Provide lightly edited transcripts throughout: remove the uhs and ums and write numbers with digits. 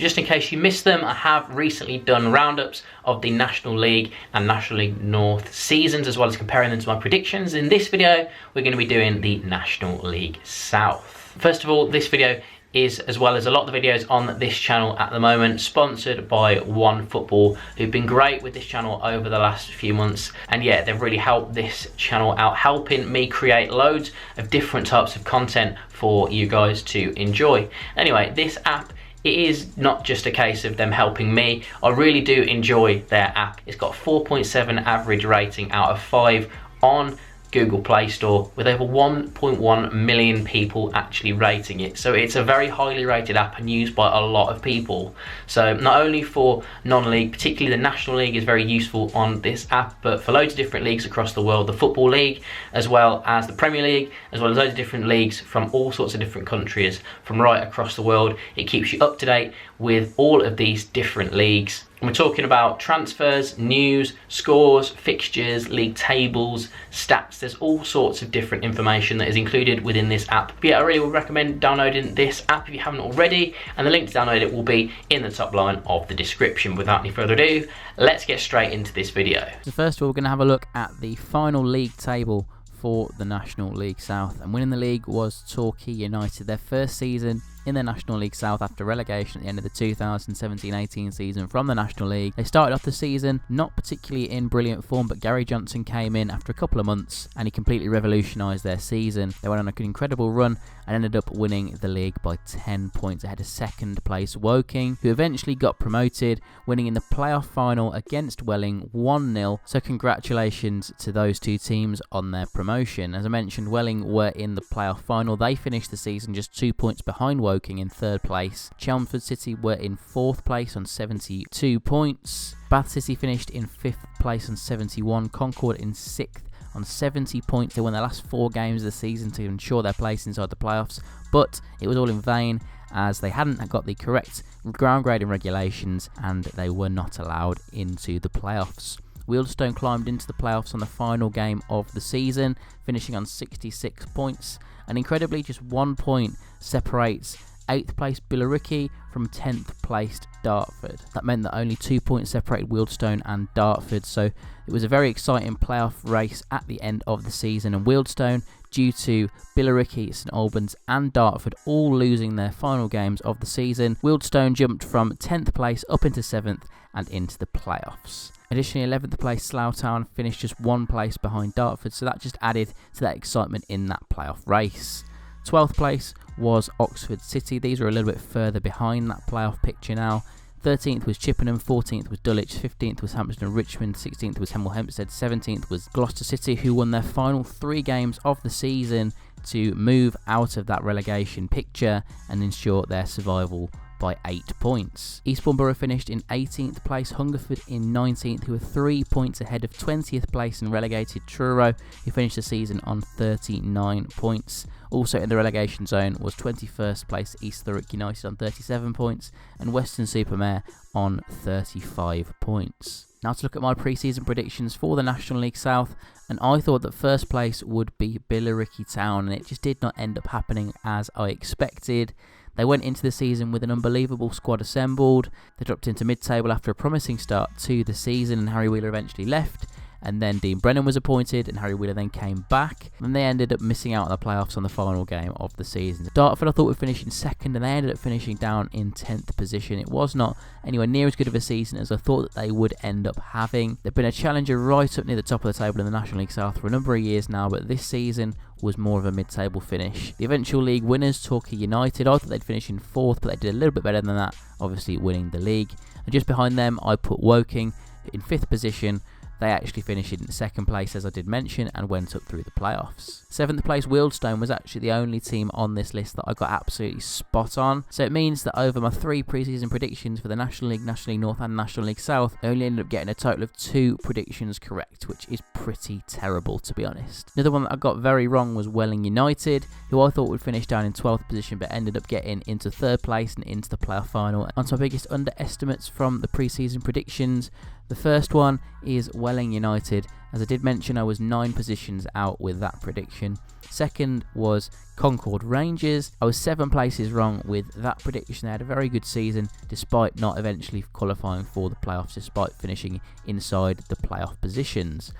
Just in case you missed them, I have recently done roundups of the National League and National League North seasons, as well as comparing them to my predictions. In this video, we're going to be doing the National League South. First of all, this video is, as well as a lot of the videos on this channel at the moment, sponsored by One Football, who've been great with this channel over the last few months. And yeah, they've really helped this channel out, helping me create loads of different types of content for you guys to enjoy. Anyway, this app, it is not just a case of them helping me. I really do enjoy their app. It's got 4.7 average rating out of 5 on Google Play Store, with over 1.1 million people actually rating it. So it's a very highly rated app and used by a lot of people. So not only for non-league, particularly the National League is very useful on this app, but for loads of different leagues across the world, the Football League, as well as the Premier League, as well as loads of different leagues from all sorts of different countries from right across the world. It keeps you up to date with all of these different leagues. And we're talking about transfers, news, scores, fixtures, league tables, stats. There's all sorts of different information that is included within this app. But yeah, I really would recommend downloading this app if you haven't already, and the link to download it will be in the top line of the description. Without any further ado, let's get straight into this video. So first of all, we're going to have a look at the final league table for the National League South, and winning the league was Torquay United, their first season in the National League South after relegation at the end of the 2017-18 season from the National League. They started off the season not particularly in brilliant form, but Gary Johnson came in after a couple of months and he completely revolutionised their season. They went on an incredible run and ended up winning the league by 10 points ahead of second place Woking, who eventually got promoted, winning in the playoff final against Welling 1-0. So congratulations to those two teams on their promotion. As I mentioned, Welling were in the playoff final. They finished the season just 2 points behind Woking in third place. Chelmsford City were in fourth place on 72 points. Bath City finished in fifth place on 71. Concord in sixth on 70 points. They won their last 4 games of the season to ensure their place inside the playoffs, but it was all in vain as they hadn't got the correct ground grading regulations and they were not allowed into the playoffs. Wealdstone climbed into the playoffs on the final game of the season, finishing on 66 points, and incredibly just 1 point separates 8th place Billericay from 10th placed Dartford. That meant that only 2 points separated Wealdstone and Dartford, so it was a very exciting playoff race at the end of the season, and Wealdstone, due to Billericay, St Albans and Dartford all losing their final games of the season, Wealdstone jumped from 10th place up into 7th and into the playoffs. Additionally, 11th place Slough Town finished just 1 place behind Dartford, so that just added to that excitement in that playoff race. 12th place was Oxford City. These were a little bit further behind that playoff picture now. 13th was Chippenham, 14th was Dulwich, 15th was Hampton and Richmond, 16th was Hemel Hempstead, 17th was Gloucester City, who won their final 3 games of the season to move out of that relegation picture and ensure their survival by 8 points. Eastbourne Borough finished in 18th place, Hungerford in 19th, who were 3 points ahead of 20th place and relegated Truro, who finished the season on 39 points. Also in the relegation zone was 21st place East Thurrock United on 37 points and Weston-super-Mare on 35 points. Now to look at my pre-season predictions for the National League South, and I thought that first place would be Billericay Town, and it just did not end up happening as I expected. They went into the season with an unbelievable squad assembled. They dropped into mid-table after a promising start to the season, and Harry Wheeler eventually left. And then Dean Brennan was appointed and Harry Wheeler then came back. And they ended up missing out on the playoffs on the final game of the season. Dartford I thought would finish in second, and they ended up finishing down in 10th position. It was not anywhere near as good of a season as I thought that they would end up having. They've been a challenger right up near the top of the table in the National League South for a number of years now, but this season was more of a mid-table finish. The eventual league winners, Torquay United, I thought they'd finish in 4th, but they did a little bit better than that, obviously winning the league. And just behind them I put Woking in 5th position. They actually finished in 2nd place, as I did mention, and went up through the playoffs. 7th place Wealdstone was actually the only team on this list that I got absolutely spot on. So it means that over my 3 pre-season predictions for the National League, National League North and National League South, I only ended up getting a total of 2 predictions correct, which is pretty terrible, to be honest. Another one that I got very wrong was Welling United, who I thought would finish down in 12th position, but ended up getting into 3rd place and into the playoff final. On to my biggest underestimates from the pre-season predictions, The first one is Welling United. As I did mention, I was 9 positions out with that prediction. Second was Concord Rangers. I was 7 places wrong with that prediction. They had a very good season despite not eventually qualifying for the playoffs, despite finishing inside the playoff positions.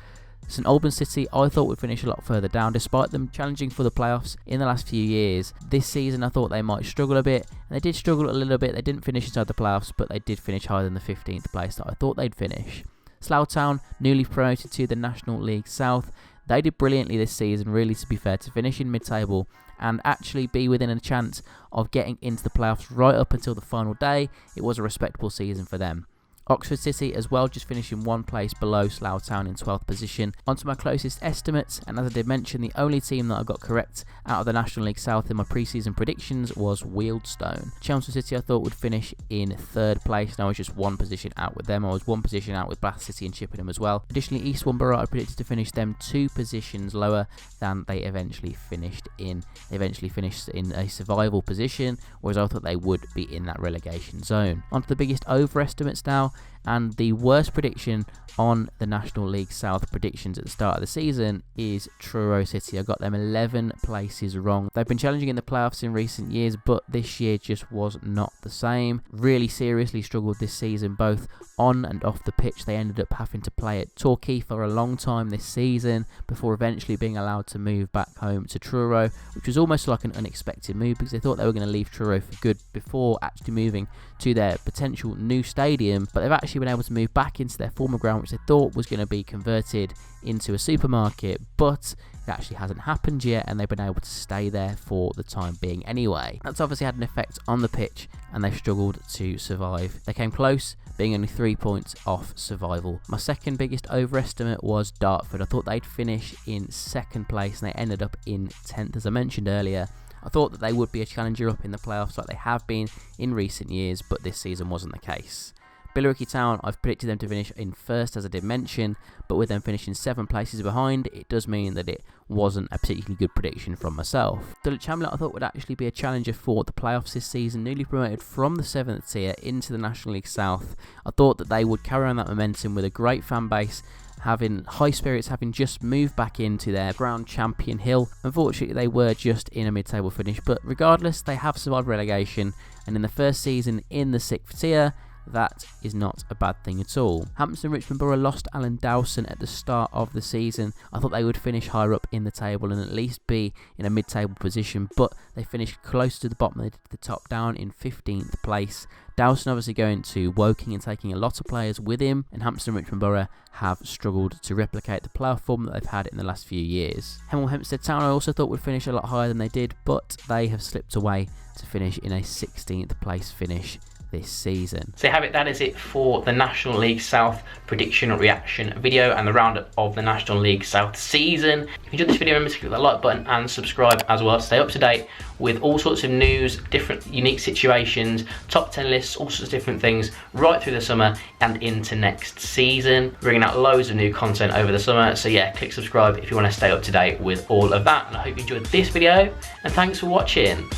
St Albans City I thought would finish a lot further down despite them challenging for the playoffs in the last few years. This season I thought they might struggle a bit, and they did struggle a little bit. They didn't finish inside the playoffs, but they did finish higher than the 15th place that I thought they'd finish. Slough Town, newly promoted to the National League South. They did brilliantly this season, really, to be fair, to finish in mid-table and actually be within a chance of getting into the playoffs right up until the final day. It was a respectable season for them. Oxford City as well, just finishing 1 place below Slough Town in 12th position. Onto my closest estimates, and as I did mention, the only team that I got correct out of the National League South in my pre-season predictions was Wealdstone. Chelmsford City I thought would finish in 3rd place, and I was just 1 position out with them. I was 1 position out with Bath City and Chippenham as well. Additionally, East Borough I predicted to finish them 2 positions lower than they eventually finished in. They eventually finished in a survival position, whereas I thought they would be in that relegation zone. Onto the biggest overestimates now. And the worst prediction on the National League South predictions at the start of the season is Truro City. I got them 11 places wrong. They've been challenging in the playoffs in recent years, but this year just was not the same. Really seriously struggled this season, both on and off the pitch. They ended up having to play at Torquay for a long time this season before eventually being allowed to move back home to Truro, which was almost like an unexpected move because they thought they were going to leave Truro for good before actually moving to their potential new stadium, but they've actually been able to move back into their former ground, which they thought was going to be converted into a supermarket, but it actually hasn't happened yet, and they've been able to stay there for the time being anyway. That's obviously had an effect on the pitch, and they've struggled to survive. They came close, being only 3 points off survival. My second biggest overestimate was Dartford. I thought they'd finish in 2nd place, and they ended up in 10th, as I mentioned earlier. I thought that they would be a challenger up in the playoffs like they have been in recent years, but this season wasn't the case. Billericay Town, I've predicted them to finish in 1st, as I did mention, but with them finishing 7 places behind, it does mean that it wasn't a particularly good prediction from myself. Dulwich Hamlet I thought would actually be a challenger for the playoffs this season, newly promoted from the 7th tier into the National League South. I thought that they would carry on that momentum with a great fan base, having high spirits, having just moved back into their ground champion hill. Unfortunately, they were just in a mid-table finish, but regardless, they have survived relegation, and in the first season in the 6th tier, that is not a bad thing at all. Hampton Richmond Borough lost Alan Dowson at the start of the season. I thought they would finish higher up in the table and at least be in a mid-table position, but they finished close to the bottom. They did the top down in 15th place. Dowson obviously going to Woking and taking a lot of players with him, and Hampton Richmond Borough have struggled to replicate the playoff form that they've had in the last few years. Hemel Hempstead Town I also thought would finish a lot higher than they did, but they have slipped away to finish in a 16th place finish this season. So you have it, that is it for the National League South prediction reaction video and the roundup of the National League South season. If you enjoyed this video, remember to click that like button and subscribe as well to stay up to date with all sorts of news, different unique situations, top 10 lists, all sorts of different things right through the summer and into next season. Bringing out loads of new content over the summer, so yeah, click subscribe if you want to stay up to date with all of that. And I hope you enjoyed this video, and thanks for watching.